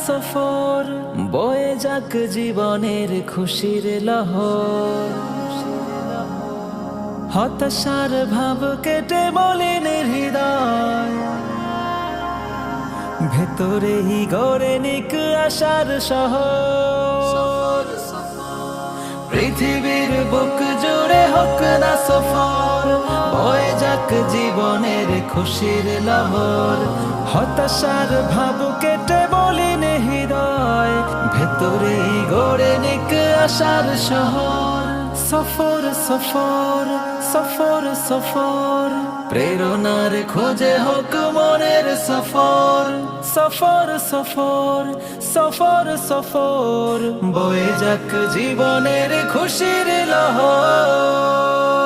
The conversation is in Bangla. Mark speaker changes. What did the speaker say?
Speaker 1: সফর, বয়ে যাক জীবনের খুশির লহর। হতাশার ভাব কেটে বলেন হৃদয়, ভেতরেই গড়ে নিক আশার শহর। পৃথিবীর বুক জুড়ে হোক না সফর, বয়ে যাক জীবনের খুশির লহর। হতাশার ভাব কেটে বলেন হৃদয়, ভেতরেই গড়ে নিক আশার শহর। সফর সফর সফর সফর, প্রেরণার খোঁজে হোক মনের সফর। সফর সফর সফর সফর, বয়ে যাক জীবনের খুশির লহর।